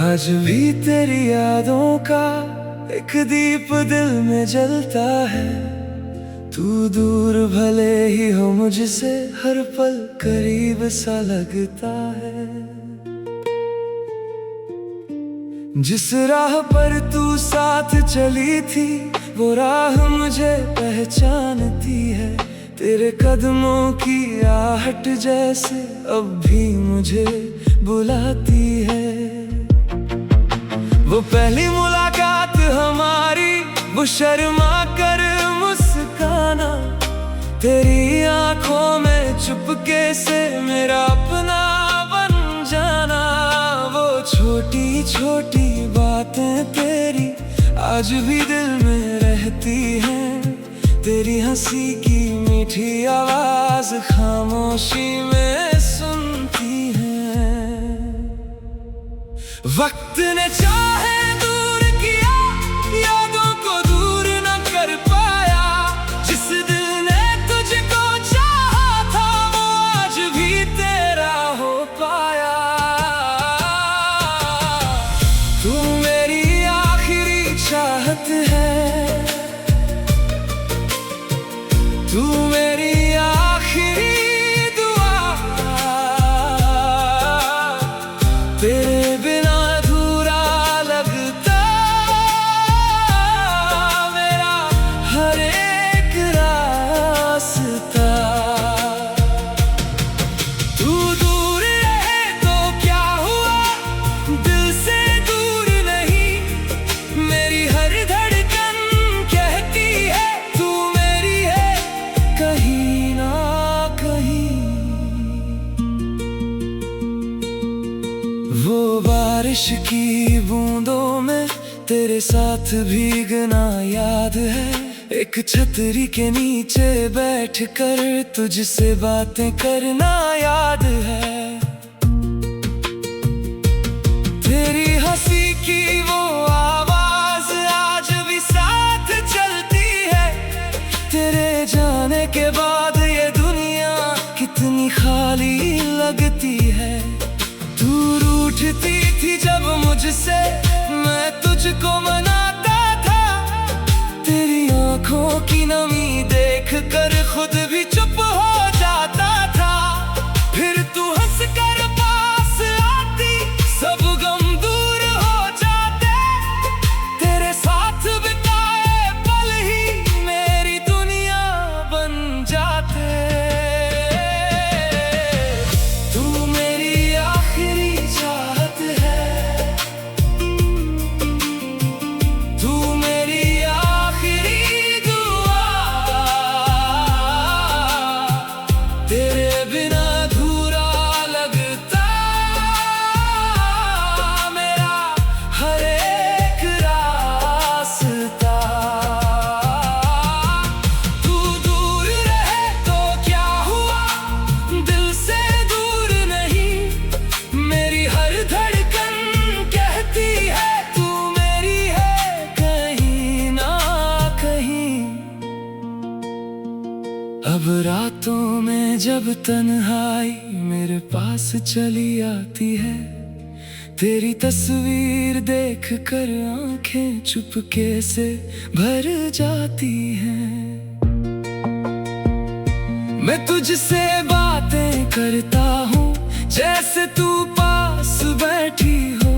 आज भी तेरी यादों का एक दीप दिल में जलता है। तू दूर भले ही हो मुझसे, हर पल करीब सा लगता है। जिस राह पर तू साथ चली थी, वो राह मुझे पहचानती है। तेरे कदमों की आहट जैसे अब भी मुझे बुलाती है। वो पहली मुलाकात हमारी, वो शर्मा कर मुस्काना, तेरी आंखों में चुपके से मेरा अपना बन जाना। वो छोटी छोटी बातें तेरी आज भी दिल में रहती हैं। तेरी हंसी की मीठी आवाज खामोशी में सुनती है। वक्त ने चाहे दूर किया, यादों को दूर न कर पाया। जिस दिल ने तुझको चाहा था, वो आज भी तेरा हो पाया। तू मेरी आखिरी चाहत है, तू मेरी आखिरी दुआ। तेरे बिना अधूरा लगता मेरा हर एक रास्ता। तू दूर रहे तो क्या हुआ, दिल से दूर नहीं। मेरी हर धड़कन कहती है, तू मेरी है कहीं ना कहीं। वो बारिश की बूंदों में तेरे साथ भीगना याद है। एक छतरी के नीचे बैठ कर तुझसे बातें करना याद है। तेरी हंसी की वो आवाज आज भी साथ चलती है। तेरे जाने के बाद ये दुनिया कितनी खाली लगती है। तू रूठती थी जब मुझसे, मैं तुझको मनाता था। तेरी आंखों की नमी देख कर खुद भी चुप हो जाता था। फिर तू हंस कर पास आती, सब गम दूर हो जाते। तेरे साथ बिताए पल ही मेरी दुनिया बन जाते। तू मेरी आखिरी चाहत है, तू मेरी आखिरी दुआ। तेरे बिना अधूरा लगता मेरा हर एक रास्ता। तू दूर रहे तो क्या हुआ, दिल से दूर नहीं। मेरी हर धड़कन कहती है, तू मेरी है कहीं ना कहीं। अब रातों में जब तन्हाई मेरे पास चली आती है, तेरी तस्वीर देख कर आंखें चुपके से भर जाती हैं। मैं तुझसे बातें करता हूँ जैसे तू पास बैठी हो।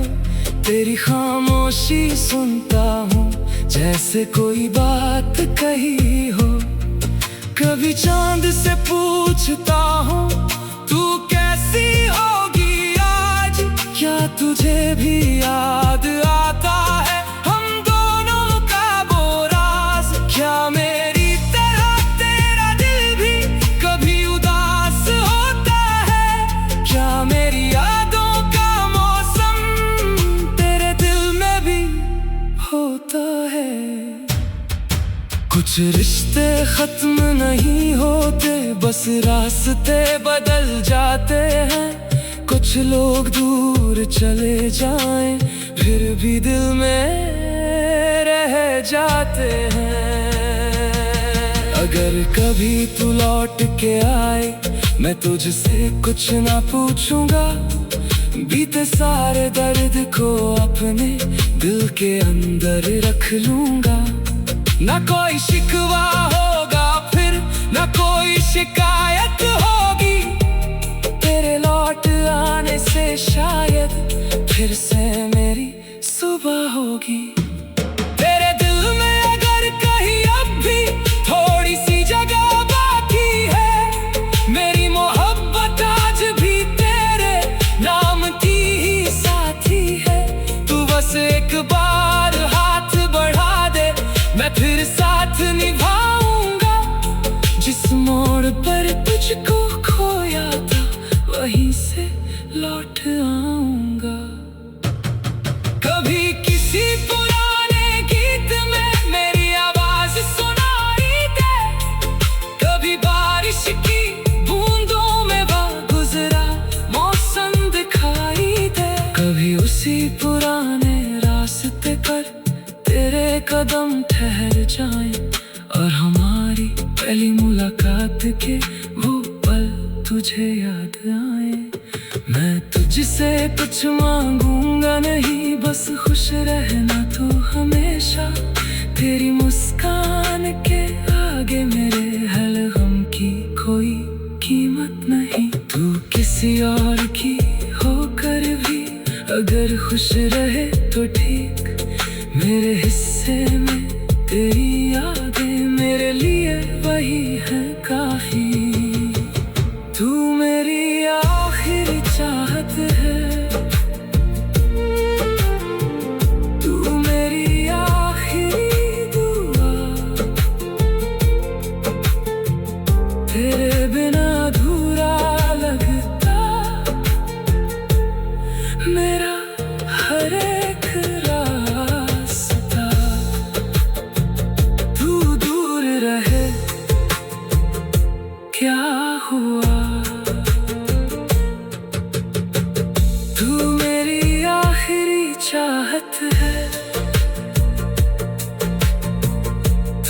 तेरी खामोशी सुनता हूँ जैसे कोई बात कही हो। कभी चांद से पूछता हूँ, तू कैसी होगी आज। क्या तुझे भी याद आता है हम दोनों का वो राज। क्या मेरी तरह तेरा दिल भी कभी उदास होता है। क्या मेरी यादों का मौसम तेरे दिल में भी होता है। कुछ रिश्ते खत्म नहीं होते, बस रास्ते बदल जाते हैं। कुछ लोग दूर चले जाएं, फिर भी दिल में रह जाते हैं। अगर कभी तू लौट के आए, मैं तुझसे कुछ ना पूछूंगा, बीते सारे दर्द को अपने दिल के अंदर रख लूंगा। ना कोई शिकवा होगा फिर, ना कोई शिकायत होगी, तेरे लौट आने से शायद फिर से मेरी सुबह होगी। तेरे दिल में अगर कहीं अब भी थोड़ी सी जगह बाकी है, मेरी मोहब्बत आज भी तेरे नाम की ही साथी है। तू बस एक बार हाथ बढ़ा दे, मैं फिर साथ निभाऊंगा। जिस मोड़ पर तुझको खोया था, वहीं से लौट आऊंगा। कभी किसी पुराने गीत में मेरी आवाज सुनाई दे, कभी बारिश की बूंदों में वह गुजरा मौसम दिखाई दे, कभी उसी पुराने रास्ते पर तेरे कदम ठहर जाएं और हमारी पहली मुलाकात के वो पल तुझे याद आए। मैं तुझसे कुछ मांगूंगा नहीं, बस खुश रहना तो हमेशा। तेरी मुस्कान के आगे मेरे हर गम की कोई कीमत नहीं। तू किसी और की होकर भी अगर खुश रहे तो ठीक, मेरे हिस्से में तेरी यादें मेरे लिए वही है काफी। तू मेरी आखिरी चाहत है, तू मेरी आखिरी दुआ, तेरे बिना अधूरा लगता मेरा हर एक रास्ता। तू दूर रहे क्या हुआ, तू मेरी आखिरी चाहत है,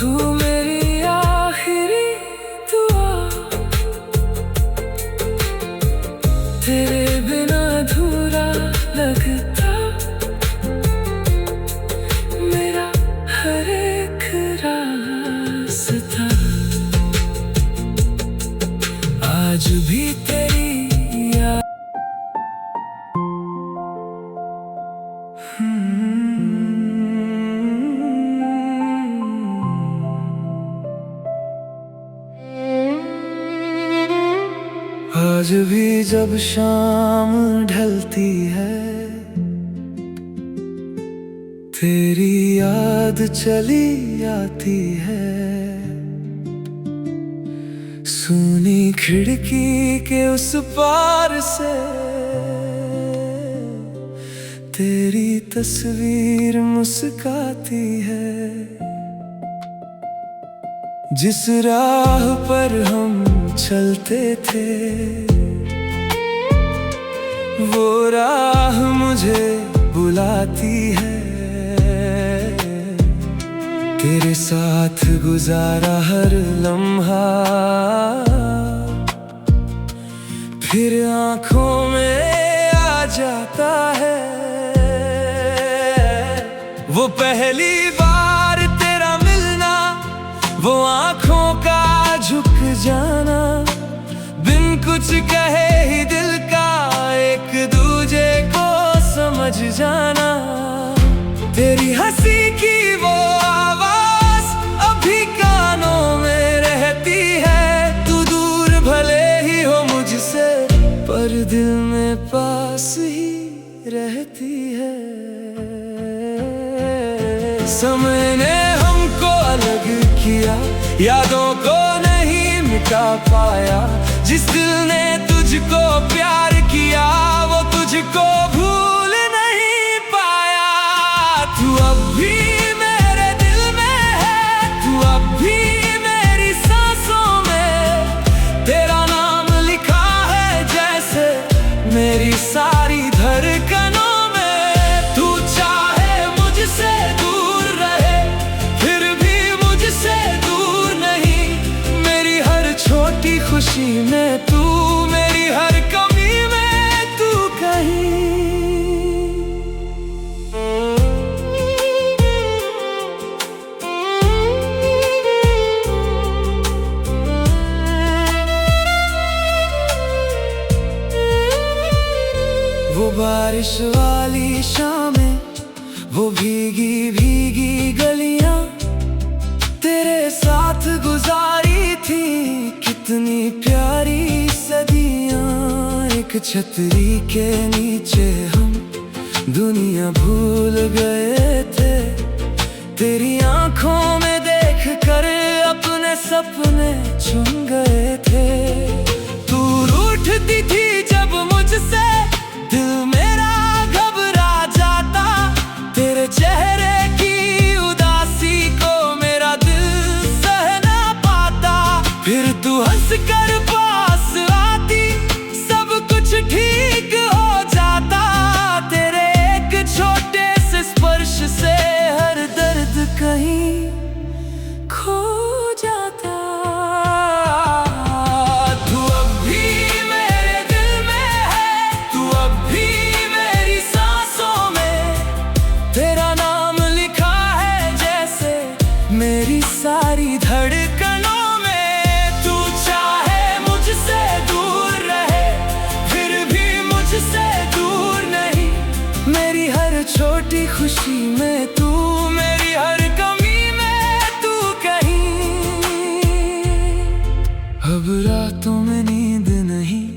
तू मेरी आखिरी दुआ, तेरे बिना अधूरा लगता मेरा हर एक रास्ता। आज भी तेरी याद आज भी जब शाम ढलती है, तेरी याद चली आती है। सुनी खिड़की के उस पार से तेरी तस्वीर मुस्काती है। जिस राह पर हम चलते थे, वो राह मुझे बुलाती है। तेरे साथ गुजारा हर लम्हा फिर आंखों में आ जाता है। वो पहली बार तेरा मिलना, वो आंखों का झुक जाना, बिन कुछ कहे ही दिल का एक दूजे को समझ जाना। तेरी हंसी की वो आवाज अभी कानों में रहती है। तू दूर भले ही हो मुझसे, पर दिल में पास ही रहती है। समय ने हमको अलग किया, यादों को नहीं मिटा पाया। जिस दिल ने तुझको प्यार किया, वो तुझको भूल नहीं पाया। तू अब भी मेरे दिल में है, तू अब भी मेरी सांसों में। तेरा नाम लिखा है जैसे मेरी सारी धड़कनों में। तू चाहे वो बारिश वाली शामें, वो भीगी भीगी गलियां तेरे साथ गुजारी थी, कितनी प्यारी सदियां। एक छतरी के नीचे हम दुनिया भूल गए थे, तेरी आंखों में देख कर अपने सपने चुन गए थे। तू रूठती थी जब मुझसे, दिल मेरा घबरा जाता, तेरे चेहरे की उदासी को मेरा दिल सह ना पाता। फिर तू हंस कर पास आती, सब कुछ ठीक हो जाता, तेरे एक छोटे से स्पर्श से हर दर्द कहीं खो जाता। तू अब भी मेरे दिल में है, तू अब भी मेरी सांसों में, तेरा नाम लिखा है जैसे मेरी सारी धड़कनों में। तू चाहे मुझसे दूर रहे, फिर भी मुझसे दूर नहीं, मेरी हर छोटी खुशी में तू, मेरी हर कमी में तू कहीं। अब रातों में नींद नहीं,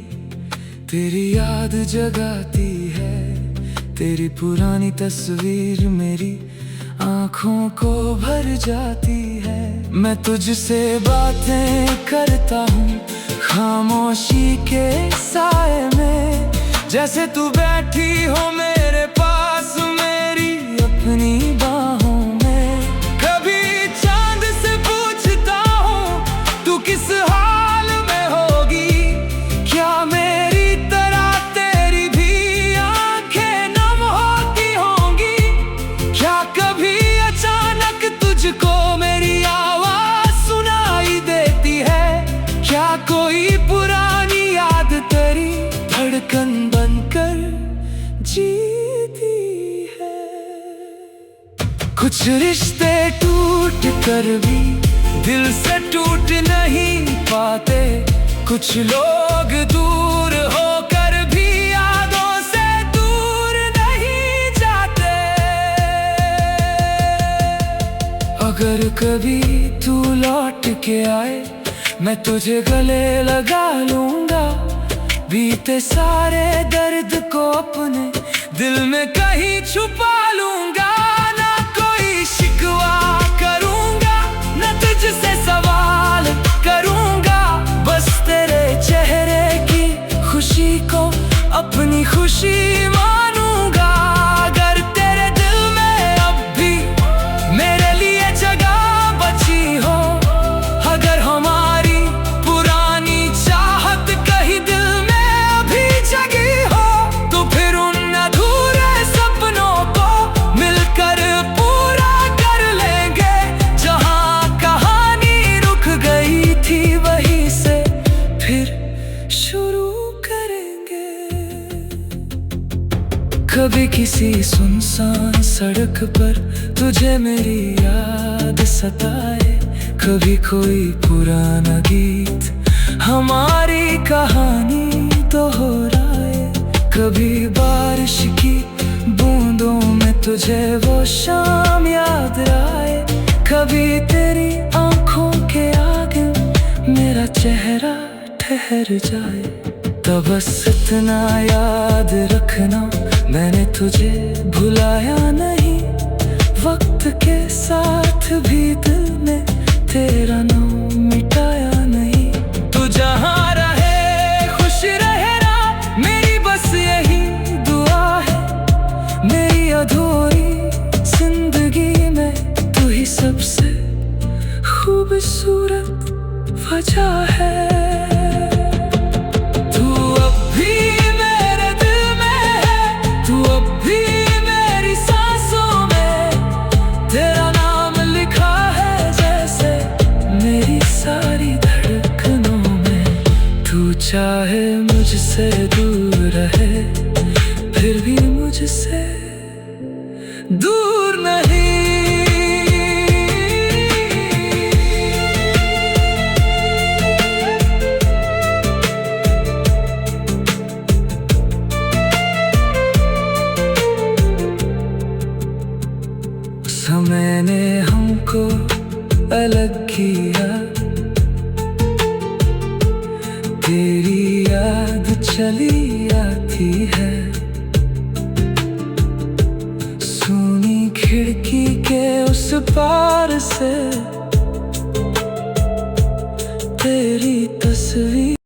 तेरी याद जगाती है, तेरी पुरानी तस्वीर मेरी आँखों को भर जाती है। मैं तुझसे बातें करता हूँ खामोशी के साए में, जैसे तू बैठी हो मेरे पास मेरी अपनी बाहों में। कभी चांद से पूछता हूँ तू किस हाल में होगी, क्या मेरी तरह तेरी भी आंखें नम होती होंगी। क्या कभी अचानक तुझको मेरी आवाज सुनाई देती है, क्या कोई पुरानी याद तेरी धड़कन बनकर जीती है। कुछ रिश्ते टूट कर भी दिल से टूट नहीं पाते, कुछ लोग दूर होकर भी यादों से दूर नहीं जाते। अगर कभी तू लौट के आए, मैं तुझे गले लगा लूंगा, बीते सारे दर्द को अपने दिल में कहीं छुपा लूंगा। ना कोई शिकवा करूंगा, ना तुझसे सवाल करूंगा, बस तेरे चेहरे की खुशी को अपनी खुशी मानूंगा। अगर तेरे दिल में अब भी मेरे लिए जगह बची हो, अगर हमारी पुरानी चाहत कहीं दिल में अभी जगी हो, तो फिर उन अधूरे सपनों को मिलकर पूरा कर लेंगे। जहां कहानी रुक गई थी वहीं से फिर शुरू करेंगे। कभी किसी सुनसान सड़क पर तुझे मेरी याद सताए, कभी कोई पुराना गीत हमारी कहानी दोहराए, कभी बारिश की बूंदों में तुझे वो शाम याद आए, कभी तेरी आंखों के आगे मेरा चेहरा ठहर जाए। तब बस इतना याद रखना, मैंने तुझे भुलाया नहीं, वक्त के साथ भी दिल में तेरा नाम मिटाया नहीं। तू जहाँ रहे खुश रहे ना, मेरी बस यही दुआ है। मेरी अधूरी जिंदगी में तू ही सबसे खूबसूरत वजह है। तू अब भी मेरे दिल में है, तू अब भी मेरी सांसों में, तेरा नाम लिखा है जैसे मेरी सारी धड़कनों में। तू चाहे मुझसे दूर रहे, फिर भी मुझसे दूर नहीं। अलग किया। तेरी याद चली आती है, सुनी खिड़की के उस पार से तेरी